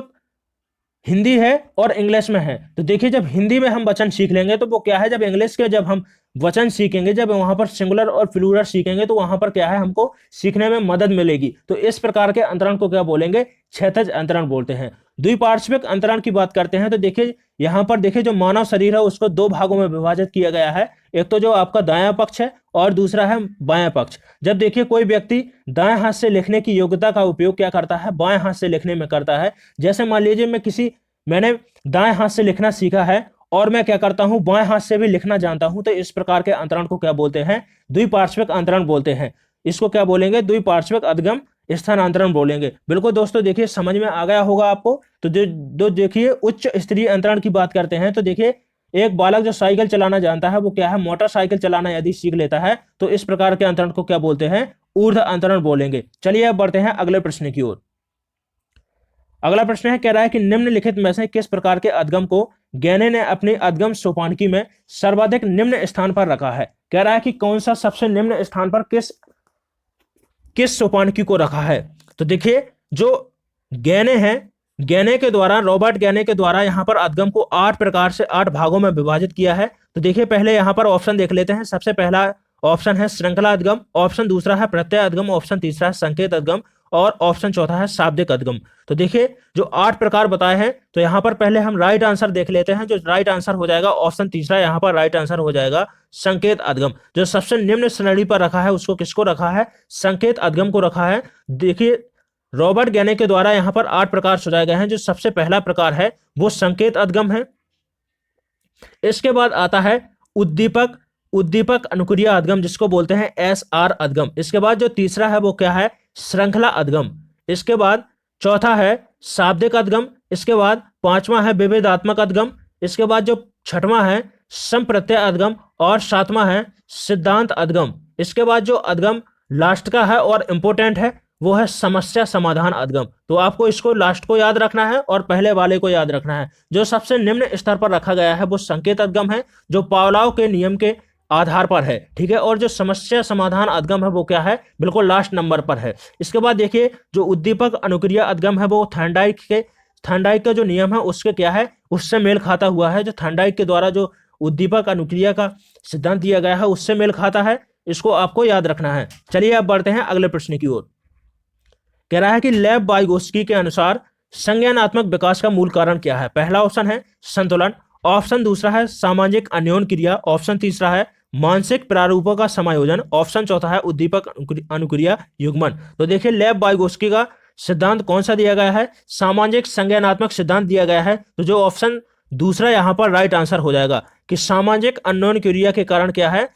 हिंदी है और इंग्लिश में है, तो देखिए जब हिंदी में हम वचन सीख लेंगे तो वो क्या है, जब इंग्लिश के जब हम वचन सीखेंगे, जब वहां पर सिंगुलर और प्लूरल सीखेंगे तो वहां पर क्या है, हमको सीखने में मदद मिलेगी। तो इस प्रकार के अंतरण को क्या बोलेंगे, क्षैतिज अंतरण बोलते हैं। द्विपार्श्विक अंतरण की बात करते हैं तो देखिए यहां पर देखिए जो मानव शरीर है उसको दो भागों में विभाजित किया गया है। एक तो जो आपका दायां पक्ष है और दूसरा है बायां पक्ष। जब देखिए कोई व्यक्ति दाएं हाथ से लिखने की योग्यता का उपयोग क्या करता है, बाएं हाथ से लिखने में करता है। जैसे मान लीजिए मैंने दाएं हाथ से लिखना सीखा है और मैं क्या करता हूं, बाएं हाथ से भी लिखना जानता हूं, तो इस प्रकार के अंतरण को क्या बोलते हैं, द्विपार्श्विक अंतरण बोलते हैं। इसको क्या बोलेंगे, द्विपार्श्विक अधगम स्थानांतरण बोलेंगे। बिल्कुल दोस्तों, देखिए समझ में आ गया होगा आपको। तो देखिए उच्च स्तरीय अंतरण की बात करते हैं तो देखिए एक बालक जो साइकिल चलाना जानता है वो क्या है, मोटरसाइकिल चलाना यदि सीख लेता है तो इस प्रकार के अंतरण को क्या बोलते हैं, ऊर्ध्व अंतरण बोलेंगे। चलिए अब बढ़ते हैं अगले प्रश्न की ओर। अगला प्रश्न है, कह रहा है कि निम्नलिखित में से किस प्रकार के अधगम को गैने ने अपनी अधगम सोपानकी में सर्वाधिक निम्न स्थान पर रखा है। कह रहा है कि कौन सा सबसे निम्न स्थान पर किस सोपानकी को रखा है। तो देखिए जो गैने हैं, गैने के द्वारा, रॉबर्ट गैने के द्वारा यहाँ पर अधगम को 8 प्रकार से 8 भागों में विभाजित किया है। तो देखिए पहले यहाँ पर ऑप्शन देख लेते हैं। सबसे पहला ऑप्शन है श्रृंखला अधगम, ऑप्शन दूसरा है प्रत्यय अधगम, ऑप्शन तीसरा है संकेत अधगम और ऑप्शन चौथा है शाब्दिक अधगम। तो देखिए जो 8 प्रकार बताए हैं तो यहाँ पर पहले हम राइट आंसर देख लेते हैं। जो राइट आंसर हो जाएगा ऑप्शन तीसरा, यहाँ पर राइट आंसर हो जाएगा संकेत अधगम। जो सबसे निम्न श्रेणी पर रखा है उसको किसको रखा है, संकेत अधगम को रखा है। देखिए रॉबर्ट गैने के द्वारा यहाँ पर 8 प्रकार सुझाए गए हैं। जो सबसे पहला प्रकार है वो संकेत अधगम है। इसके बाद आता है उद्दीपक अनुक्रिया अधगम, जिसको बोलते हैं SR अधगम। इसके बाद जो तीसरा है वो क्या है, श्रृंखला अधगम। इसके बाद चौथा है शाब्दिक अधगम। इसके बाद पांचवा है विभेदात्मक अधगम। इसके बाद जो छठवां है संप्रत्यय अधगम और सातवां है सिद्धांत अधगम। इसके बाद जो अधगम लास्ट का है और इंपोर्टेंट है वो है समस्या समाधान अधगम। तो आपको इसको लास्ट को याद रखना है और पहले वाले को याद रखना है। जो सबसे निम्न स्तर पर रखा गया है वो संकेत अधगम है, जो पावलोव के नियम के आधार पर है, ठीक है। और जो समस्या समाधान अधगम है वो क्या है, बिल्कुल लास्ट नंबर पर है। इसके बाद देखिए जो उद्दीपक अनुक्रिया अधगम है वो थॉर्नडाइक का जो नियम है उसके क्या है, उससे मेल खाता हुआ है। जो थॉर्नडाइक के द्वारा जो उद्दीपक अनुक्रिया का सिद्धांत दिया गया है उससे मेल खाता है। इसको आपको याद रखना है। चलिए अब बढ़ते हैं अगले प्रश्न की ओर। कह रहा है कि लेव वाइगोत्स्की के अनुसार संज्ञानात्मक विकास का मूल कारण क्या है। पहला ऑप्शन है संतुलन, ऑप्शन दूसरा है सामाजिक अन्योन क्रिया, ऑप्शन तीसरा है मानसिक प्रारूपों का समायोजन, ऑप्शन चौथा है उद्दीपक अनुक्रिया युग्मन। तो देखिए लेव वाइगोत्स्की का सिद्धांत कौन सा दिया गया है, सामाजिक संज्ञानात्मक सिद्धांत दिया गया है। तो जो ऑप्शन दूसरा यहाँ पर राइट आंसर हो जाएगा कि सामाजिक अन्योन क्रिया के कारण क्या है,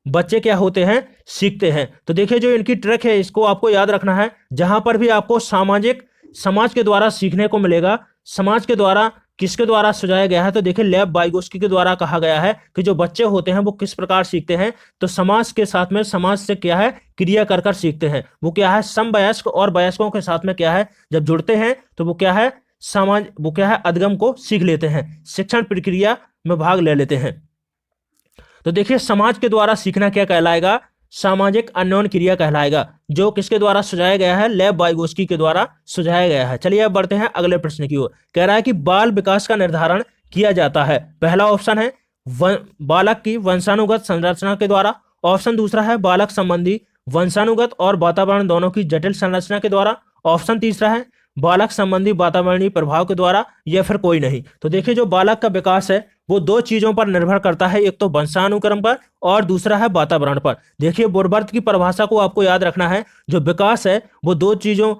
बच्चे क्या होते हैं, सीखते हैं। तो देखिए जो इनकी ट्रिक है इसको आपको याद रखना है। जहां पर भी आपको समाज के द्वारा सीखने को मिलेगा, समाज के द्वारा किसके द्वारा सुझाया गया है, तो देखिए लेव वाइगोत्स्की के द्वारा कहा गया है कि जो बच्चे होते हैं वो किस प्रकार सीखते हैं, तो समाज के साथ में, समाज से क्या है, क्रिया कर सीखते हैं। वो क्या है, समवयस्क और वयस्कों के साथ में क्या है जब जुड़ते हैं तो वो क्या है, अधगम को सीख लेते हैं, शिक्षण प्रक्रिया में भाग ले लेते हैं। तो देखिए समाज के द्वारा सीखना क्या कहलाएगा, सामाजिक अन्योन क्रिया कहलाएगा, जो किसके द्वारा सुझाया गया है, लेव वाइगोत्स्की के द्वारा सुझाया गया है। चलिए अब बढ़ते हैं अगले प्रश्न की ओर। कह रहा है कि बाल विकास का निर्धारण किया जाता है। पहला ऑप्शन है बालक की वंशानुगत संरचना के द्वारा, ऑप्शन दूसरा है बालक संबंधी वंशानुगत और वातावरण दोनों की जटिल संरचना के द्वारा, ऑप्शन तीसरा है बालक संबंधी वातावरणीय प्रभाव के द्वारा, या फिर कोई नहीं। तो देखिए जो बालक का विकास है वो दो चीजों पर निर्भर करता है, एक तो वंशानुक्रम पर और दूसरा है वातावरण पर। देखिए वुरवर्थ की परिभाषा को आपको याद रखना है। जो विकास है वो दो चीजों,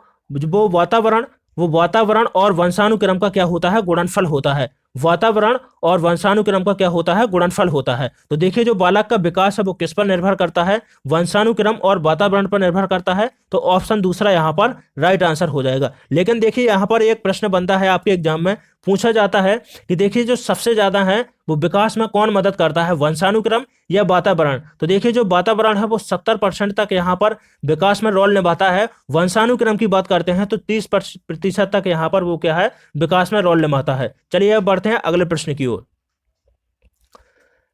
वो वातावरण और वंशानुक्रम का क्या होता है, गुणनफल होता है। वातावरण और वंशानुक्रम का क्या होता है, गुणनफल होता है। तो देखिए जो बालक का विकास है वो किस पर निर्भर करता है, वंशानुक्रम और वातावरण पर निर्भर करता है। तो ऑप्शन दूसरा यहाँ पर राइट आंसर हो जाएगा। लेकिन देखिए यहाँ पर एक प्रश्न बनता है, आपके एग्जाम में पूछा जाता है कि देखिए जो सबसे ज्यादा है वो विकास में कौन मदद करता है, वंशानुक्रम या वातावरण। तो देखिए जो वातावरण है वो 70% तक यहाँ पर विकास में रोल निभाता है। वंशानुक्रम की बात करते हैं तो 30% तक यहाँ पर वो क्या है, विकास में रोल निभाता है। चलिए अब बढ़ते हैं अगले प्रश्न की ओर।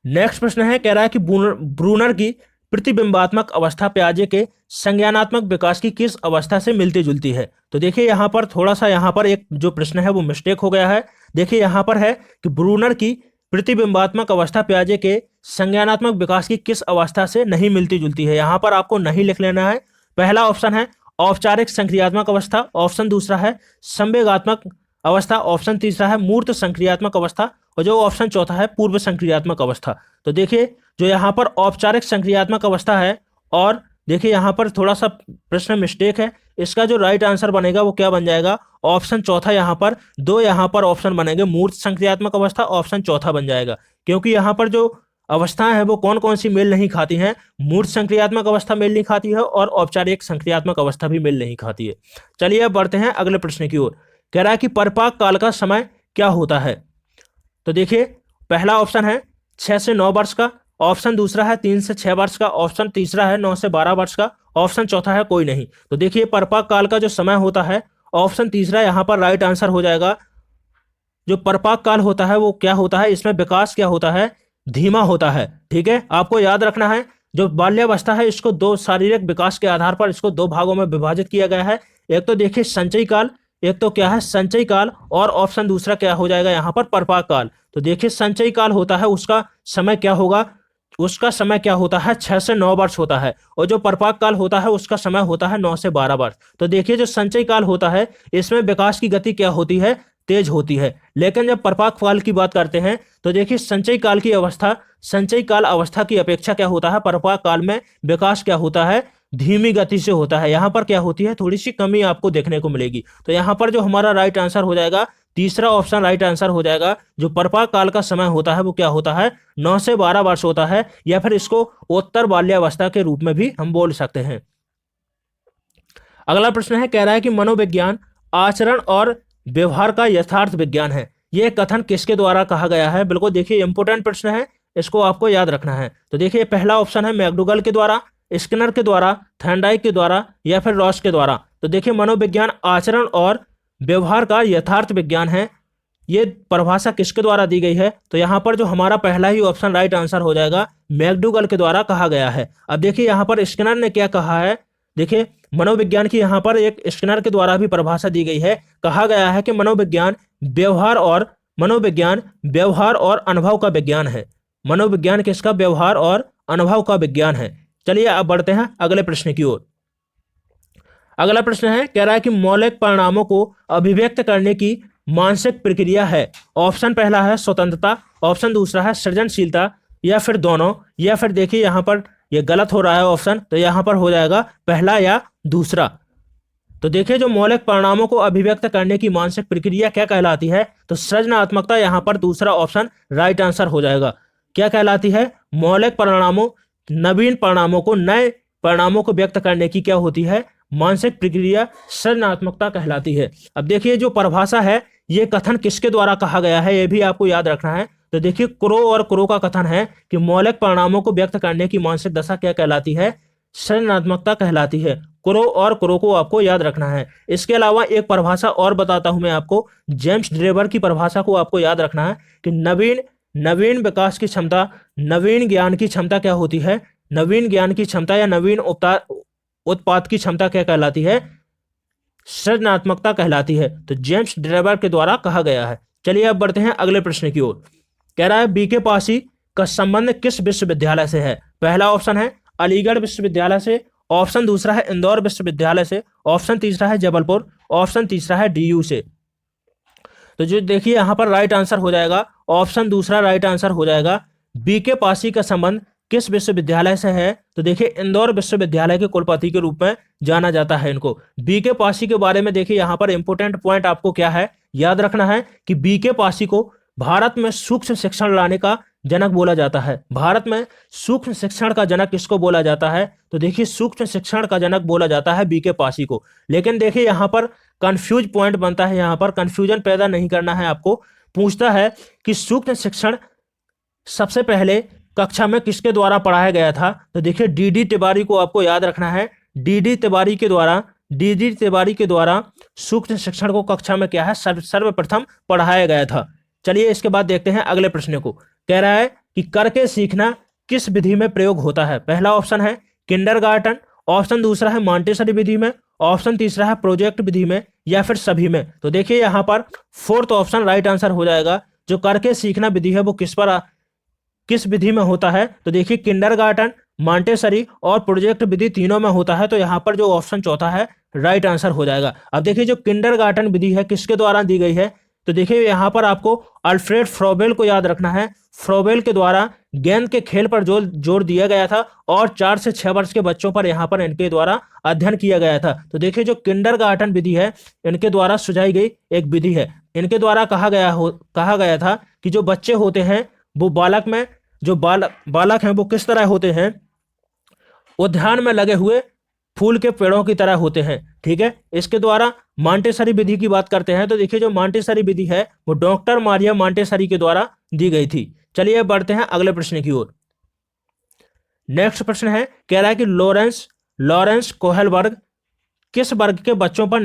नेक्स्ट प्रश्न है, कह रहा है कि ब्रूनर की प्रतिबिंबात्मक अवस्था पियाजे के संज्ञानात्मक विकास की किस अवस्था से मिलती जुलती है। तो देखिए यहाँ पर थोड़ा सा, यहाँ पर एक जो प्रश्न है वो मिस्टेक हो गया है। देखिए यहाँ पर है कि ब्रूनर की प्रतिबिंबात्मक अवस्था पियाजे के संज्ञानात्मक विकास की किस अवस्था से नहीं मिलती जुलती है? यहां पर आपको नहीं लिख लेना है। पहला ऑप्शन है औपचारिक संक्रियात्मक अवस्था, ऑप्शन दूसरा है संवेगात्मक अवस्था, ऑप्शन तीसरा है मूर्त संक्रियात्मक अवस्था, और जो ऑप्शन चौथा है पूर्व संक्रियात्मक अवस्था। तो देखिए जो यहाँ पर औपचारिक संक्रियात्मक अवस्था है, और देखिए यहाँ पर थोड़ा सा प्रश्न मिस्टेक है, इसका जो राइट आंसर बनेगा वो क्या बन जाएगा? ऑप्शन चौथा। यहाँ पर दो यहाँ पर ऑप्शन बनेंगे, मूर्त संक्रियात्मक अवस्था, ऑप्शन चौथा बन जाएगा, क्योंकि यहाँ पर जो अवस्थाएं हैं वो कौन कौन सी मेल नहीं खाती हैं? मूर्त संक्रियात्मक अवस्था मेल नहीं खाती है और औपचारिक संक्रियात्मक अवस्था भी मेल नहीं खाती है। चलिए अब बढ़ते हैं अगले प्रश्न की ओर। कह रहा है कि परिपाक काल का समय क्या होता है? तो देखिए पहला ऑप्शन है 6 से 9 वर्ष का, ऑप्शन दूसरा है 3 से 6 वर्ष का, ऑप्शन तीसरा है 9 से 12 वर्ष का, ऑप्शन चौथा है कोई नहीं। तो देखिए परिपाक काल का जो समय होता है, ऑप्शन तीसरा यहाँ पर राइट आंसर हो जाएगा। जो परिपाक काल होता है वो क्या होता है? इसमें विकास क्या होता है? धीमा होता है। ठीक है, आपको याद रखना है जो बाल्यावस्था है इसको दो शारीरिक विकास के आधार पर इसको दो भागों में विभाजित किया गया है। एक तो देखिए संचयी काल, एक तो क्या है संचयी काल, और ऑप्शन दूसरा क्या हो जाएगा यहाँ पर? परिपाक काल। तो देखिए संचयी काल होता है उसका समय क्या होगा? उसका समय क्या होता है? 6 से 9 वर्ष होता है, और जो परिपाक काल होता है उसका समय होता है 9 से 12 वर्ष। तो देखिए जो संचयी काल होता है इसमें विकास की गति क्या होती है? तेज होती है। लेकिन जब परिपाक काल की बात करते हैं तो देखिए संचयी काल की अवस्था, संचयी काल अवस्था की अपेक्षा क्या होता है? परिपाक काल में विकास क्या होता है? धीमी गति से होता है। यहाँ पर क्या होती है? थोड़ी सी कमी आपको देखने को मिलेगी। तो यहाँ पर जो हमारा राइट आंसर हो जाएगा, तीसरा ऑप्शन राइट आंसर हो जाएगा। जो परिपाक काल का समय होता है वो क्या होता है? 9 से 12 वर्ष होता है, या फिर इसको उत्तर बाल्यावस्था के रूप में भी हम बोल सकते हैं। अगला प्रश्न है, कह रहा है कि मनोविज्ञान आचरण और व्यवहार का यथार्थ विज्ञान है। यह कथन किसके द्वारा कहा गया है? बिल्कुल देखिए इंपोर्टेंट प्रश्न है, इसको आपको याद रखना है। तो देखिए पहला ऑप्शन है मैकडूगल के द्वारा, स्किनर के द्वारा, थॉर्नडाइक के द्वारा, या फिर रॉस के द्वारा। तो देखिए मनोविज्ञान आचरण और व्यवहार का यथार्थ विज्ञान है, ये परिभाषा किसके द्वारा दी गई है? तो यहाँ पर जो हमारा पहला ही ऑप्शन राइट आंसर हो जाएगा, मैकडूगल के द्वारा कहा गया है। अब देखिए यहाँ पर स्किनर ने क्या कहा है? देखिए मनोविज्ञान की यहाँ पर एक स्किनर के द्वारा भी परिभाषा दी गई है। कहा गया है कि मनोविज्ञान व्यवहार और अनुभव का विज्ञान है। मनोविज्ञान किसका? व्यवहार और अनुभव का विज्ञान है। चलिए अब बढ़ते हैं अगले प्रश्न की ओर। अगला प्रश्न है, कह रहा है कि मौलिक परिणामों को अभिव्यक्त करने की मानसिक प्रक्रिया है। ऑप्शन पहला है स्वतंत्रता, ऑप्शन दूसरा है सृजनशीलता, या फिर दोनों, या फिर देखिए यहाँ पर ये गलत हो रहा है ऑप्शन, तो यहाँ पर हो जाएगा पहला या दूसरा। तो देखिए जो मौलिक परिणामों को अभिव्यक्त करने की मानसिक प्रक्रिया क्या कहलाती है? तो सृजनात्मकता, यहाँ पर दूसरा ऑप्शन राइट आंसर हो जाएगा। क्या कहलाती है? मौलिक परिणामों, नवीन परिणामों को, नए परिणामों को व्यक्त करने की क्या होती है? मानसिक प्रक्रिया सृजनात्मकता कहलाती है। अब देखिए जो परिभाषा है ये कथन किसके द्वारा कहा गया है, ये भी आपको याद रखना है। तो देखिए क्रो और क्रो का कथन है कि मौलिक परिणामों को व्यक्त करने की मानसिक दशा क्या कहलाती है? सृजनात्मकता कहलाती है। क्रो और क्रो को आपको याद रखना है। इसके अलावा एक परिभाषा और बताता हूं मैं आपको, जेम्स ड्रेबर की परिभाषा को आपको याद रखना है कि नवीन विकास की क्षमता, नवीन ज्ञान की क्षमता क्या होती है? नवीन ज्ञान की क्षमता या नवीन उत्पाद की क्षमता क्या कहलाती है? सृजनात्मकता कहलाती है। तो जेम्स ड्रेबर के द्वारा कहा गया है। चलिए अब बढ़ते हैं अगले प्रश्न की ओर। कह रहा है बीके पासी का संबंध किस विश्वविद्यालय से है? पहला ऑप्शन है अलीगढ़ विश्वविद्यालय से, ऑप्शन दूसरा है इंदौर विश्वविद्यालय से, ऑप्शन तीसरा है जबलपुर, ऑप्शन तीसरा है डीयू से। तो जो देखिए यहाँ पर राइट आंसर हो जाएगा, ऑप्शन दूसरा राइट आंसर हो जाएगा। बीके पासी का संबंध किस विश्वविद्यालय से है? तो देखिए इंदौर विश्वविद्यालय के कुलपति के रूप में जाना जाता है इनको। बीके पासी के बारे में देखिए यहाँ पर इंपोर्टेंट पॉइंट आपको क्या है याद रखना है कि बीके पासी को भारत में सूक्ष्म शिक्षण लाने का जनक बोला जाता है। भारत में सूक्ष्म शिक्षण का जनक किसको बोला जाता है? तो देखिए सूक्ष्म शिक्षण का जनक बोला जाता है बीके पासी को। लेकिन देखिए यहाँ पर कंफ्यूज पॉइंट बनता है, यहाँ पर कंफ्यूजन पैदा नहीं करना है आपको। पूछता है कि सूक्ष्म शिक्षण सबसे पहले कक्षा में किसके द्वारा पढ़ाया गया था? तो देखिए डीडी तिवारी को आपको याद रखना है। डीडी तिवारी के द्वारा सूक्ष्म शिक्षण को कक्षा में क्या है सर्वप्रथम पढ़ाया गया था। चलिए इसके बाद देखते हैं अगले प्रश्न को। कह रहा है कि करके सीखना किस विधि में प्रयोग होता है? पहला ऑप्शन है किंडरगार्टन, ऑप्शन दूसरा है मॉन्टेसरी विधि में, ऑप्शन तीसरा है प्रोजेक्ट विधि में, या फिर सभी में। तो देखिए यहाँ पर फोर्थ ऑप्शन राइट आंसर हो जाएगा। जो करके सीखना विधि है वो किस विधि में होता है? तो देखिए किंडरगार्टन, मॉन्टेसरी और प्रोजेक्ट विधि तीनों में होता है। तो यहाँ पर जो ऑप्शन चौथा है राइट आंसर हो जाएगा। अब देखिए जो किंडरगार्टन विधि है किसके द्वारा दी गई है? तो देखिए यहाँ पर आपको अल्फ्रेड फ्रोबेल को याद रखना है। फ्रोबेल के द्वारा गेंद के खेल पर जोर दिया गया था और 4 से 6 वर्ष के बच्चों पर यहाँ पर इनके द्वारा अध्ययन किया गया था। तो देखिए जो किंडरगार्टन विधि है इनके द्वारा सुझाई गई एक विधि है। इनके द्वारा कहा गया था कि जो बच्चे होते हैं वो बालक हैं वो किस तरह होते हैं? उद्यान में लगे हुए फूल के पेड़ों की तरह होते हैं। ठीक है, इसके द्वारा मॉन्टेसरी विधि की बात करते हैं। तो देखिए जो मॉन्टेसरी विधि है वो डॉक्टर मारिया मॉन्टेसरी के द्वारा दी गई थी। चलिए अब बढ़ते हैं अगले प्रश्न की ओर। नेक्स्ट प्रश्न है, कह रहा है कि लॉरेंस कोहेलबर्ग किस वर्ग के बच्चों पर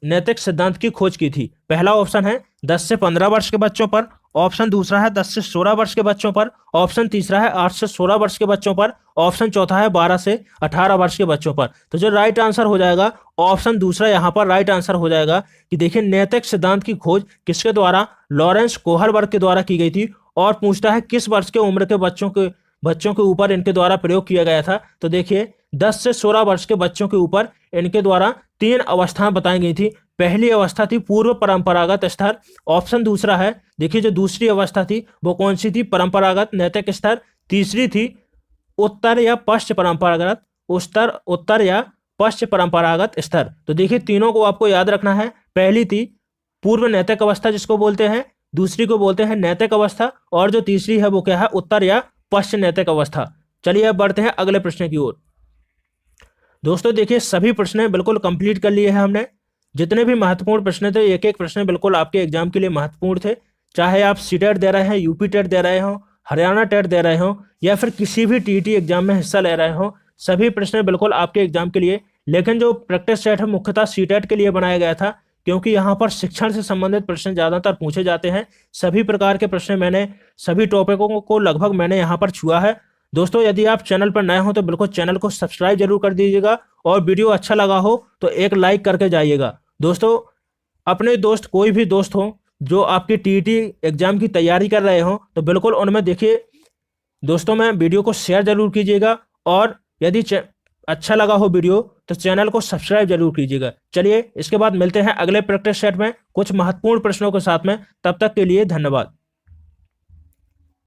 नैतिक सिद्धांत की खोज की थी? पहला ऑप्शन है 10 से 15 वर्ष के बच्चों पर, ऑप्शन दूसरा है 10 से 16 वर्ष के बच्चों पर, ऑप्शन तीसरा है 8 से 16 वर्ष के बच्चों पर, ऑप्शन चौथा है 12 से 18 वर्ष के बच्चों पर। तो जो राइट आंसर हो जाएगा ऑप्शन दूसरा यहाँ पर राइट आंसर हो जाएगा कि देखिए नैतिक सिद्धांत की खोज किसके द्वारा? लॉरेंस कोहलबर्ग के द्वारा की गई थी। और पूछता है किस वर्ष के उम्र के बच्चों के ऊपर इनके द्वारा प्रयोग किया गया था? तो देखिए 10 से 16 वर्ष के बच्चों के ऊपर इनके द्वारा 3 अवस्थाएं बताई गई थी। पहली अवस्था थी पूर्व परंपरागत स्तर, ऑप्शन दूसरा है देखिए जो दूसरी अवस्था थी वो कौन सी थी? परंपरागत नैतिक स्तर। तीसरी थी उत्तर या पश्च परंपरागत स्तर। तो देखिए तीनों को आपको याद रखना है। पहली थी पूर्व नैतिक अवस्था जिसको बोलते हैं, दूसरी को बोलते हैं नैतिक अवस्था, और जो तीसरी है वो क्या है? उत्तर या पश्च नैतिक अवस्था। चलिए अब बढ़ते हैं अगले प्रश्न की ओर। दोस्तों देखिए सभी प्रश्न बिल्कुल कंप्लीट कर लिए हैं हमने। जितने भी महत्वपूर्ण प्रश्न थे एक एक प्रश्न बिल्कुल आपके एग्जाम के लिए महत्वपूर्ण थे। चाहे आप सीटेट दे रहे हैं, यूपी टेट दे रहे हो, हरियाणा टेट दे रहे हो या फिर किसी भी टीटी एग्जाम में हिस्सा ले रहे हो, सभी प्रश्न बिल्कुल आपके एग्जाम के लिए। लेकिन जो प्रैक्टिस सेट है मुख्यतः सीटेट के लिए बनाया गया था, क्योंकि यहाँ पर शिक्षण से संबंधित प्रश्न ज़्यादातर पूछे जाते हैं। सभी प्रकार के प्रश्न मैंने सभी टॉपिकों को लगभग मैंने यहाँ पर छुआ है। दोस्तों यदि आप चैनल पर नए हो तो बिल्कुल चैनल को सब्सक्राइब जरूर कर दीजिएगा, और वीडियो अच्छा लगा हो तो एक लाइक करके जाइएगा। दोस्तों अपने दोस्त कोई भी दोस्त हो जो आपकी टीईटी एग्जाम की तैयारी कर रहे हो तो बिल्कुल उनमें देखिए दोस्तों में वीडियो को शेयर जरूर कीजिएगा, और यदि अच्छा लगा हो वीडियो तो चैनल को सब्सक्राइब जरूर कीजिएगा। चलिए इसके बाद मिलते हैं अगले प्रैक्टिस सेट में कुछ महत्वपूर्ण प्रश्नों के साथ में। तब तक के लिए धन्यवाद।